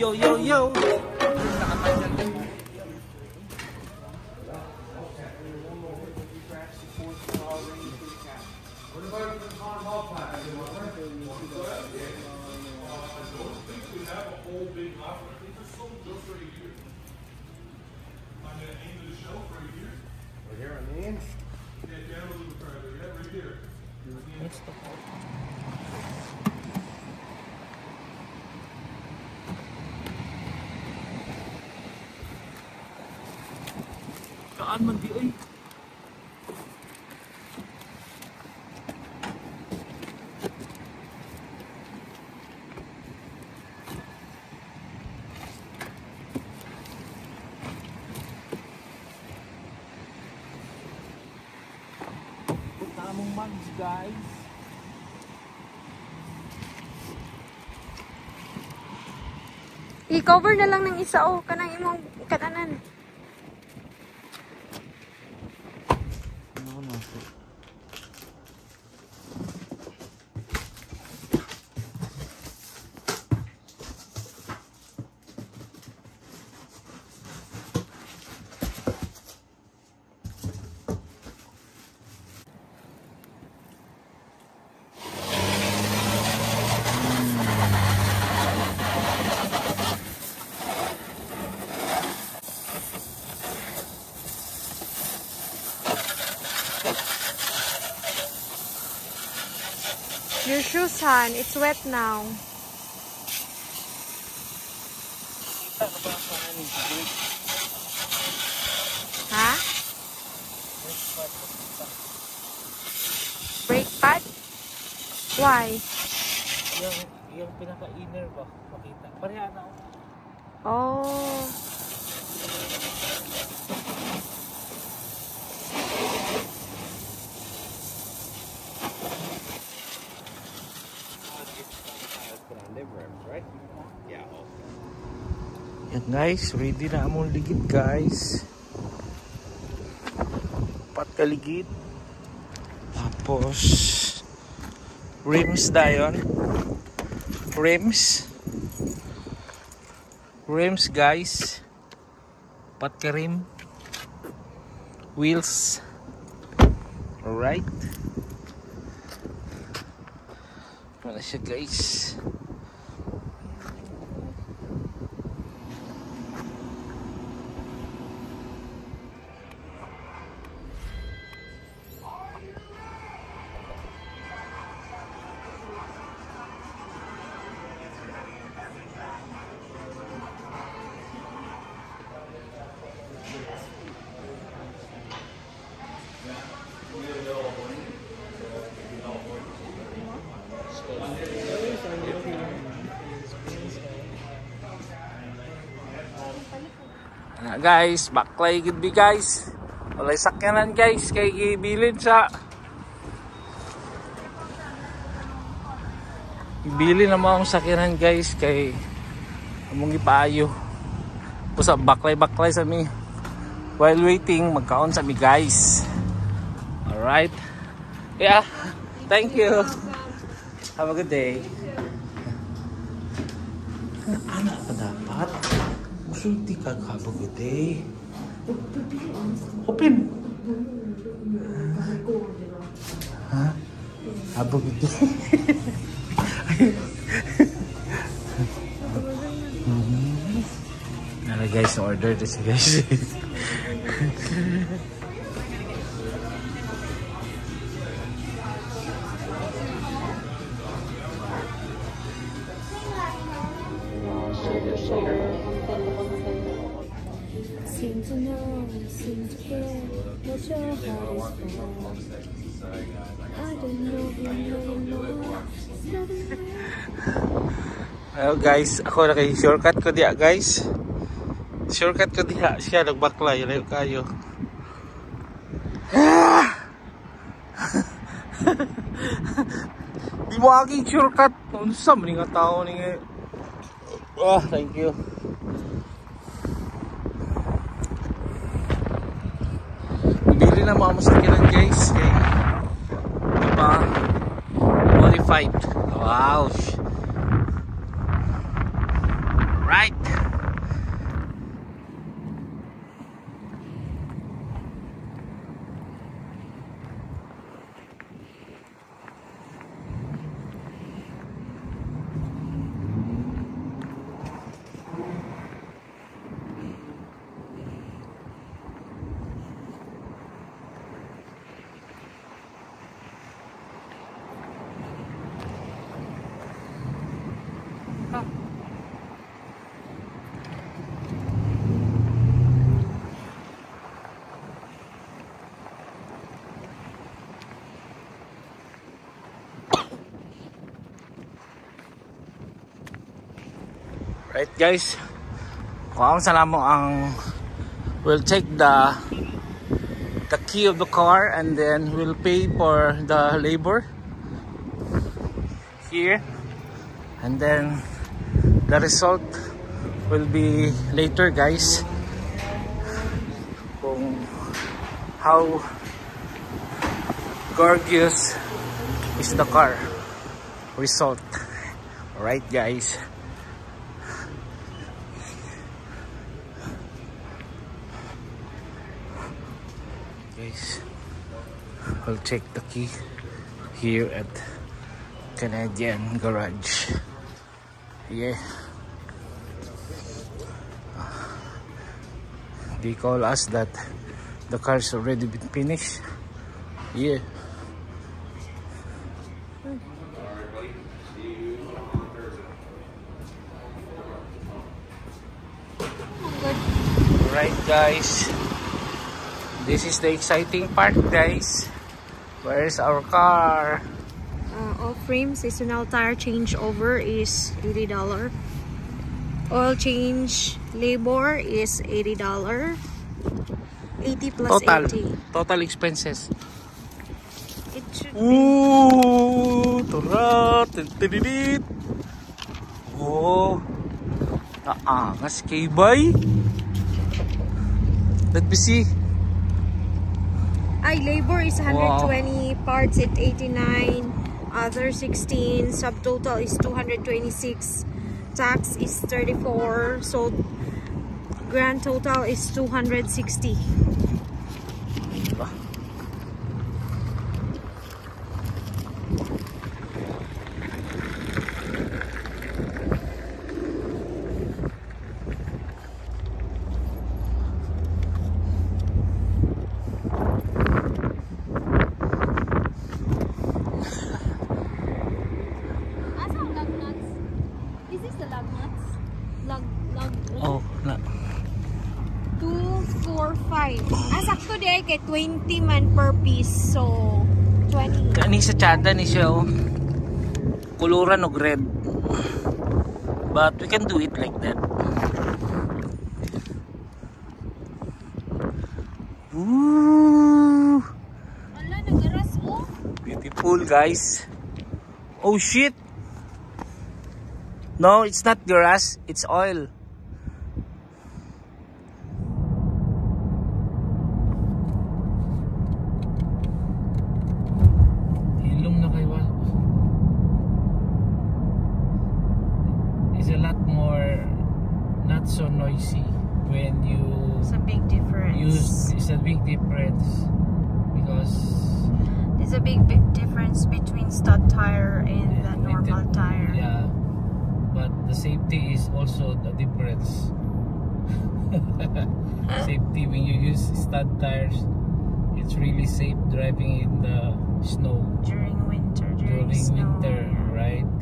Yo, yo, yo. Kaan man di ay. Tamang mags, guys. I-cover na lang ng isa o kanang imong katanan. Your shoes, Han. It's wet now. Ha? Brake pad? Why? Yung pinaka-inner ba? Makita. Pareha na ako. Oh. Yan guys, ready na among ligid guys. Patkaligid. Tapos rims dayon. Rims guys. Patkarim. Wheels. Alright. Wala siya guys. Guys, baklay gid bi guys. Walay sakyanan guys kay gibilin sa ibilin na mo ang sakyanan guys kay among ipaayo. Pusa baklay sa mi. While waiting, magkaon sa mi guys. Alright. Yeah. Thank you. Have a good day. Anak pa dapat. Masulti ka kabuguday. Open. Ha? Kabuguday. Nala guys, order this guys. Seem to know, seem to care what your heart is for. I don't know anymore. Hello guys, ako na kay shortcut ko diya guys. Shortcut ko diya, siya nagbaklay, layo kayo. Di mo aking shortcut. Ano sa mga tao ni thank you. Bili na mga masakinan guys kay pa modified. Wow. right. Right guys, kung sa namo ang we'll take the key of the car and then we'll pay for the labor here, and then the result will be later guys, kung how gorgeous is the car result. Alright guys, we'll take the key here at Canadian Garage. Yeah, they call us that the car's already been finished. Yeah. Alright guys, this is the exciting part guys. Where's our car? All frame seasonal tire changeover is $80. Oil change labor is $80. 80 plus Total 80. Total expenses. It should Ooh, tara, titidit. Oh, naangas kay bay. Let me see. Labor is 120, parts at 89, other 16, subtotal is 226, tax is 34, so grand total is 260. Oh, na. 245. Sakto di ay kay 20 man per piece. So, 20. Kani sa tsada ni siya oh. Kuluran og red. But we can do it like that. Ooh. Wala, nagaras oh. Beautiful guys. Oh shit. No, it's not grass, it's oil. Hilong na kayo. It's a lot more not so noisy when you It's a big difference. it's a big difference because There's a big difference between stud tire and the normal tire. Yeah. But the safety is also the difference. Safety when you use stud tires, it's really safe driving in the snow During winter, during snow, winter, yeah. right?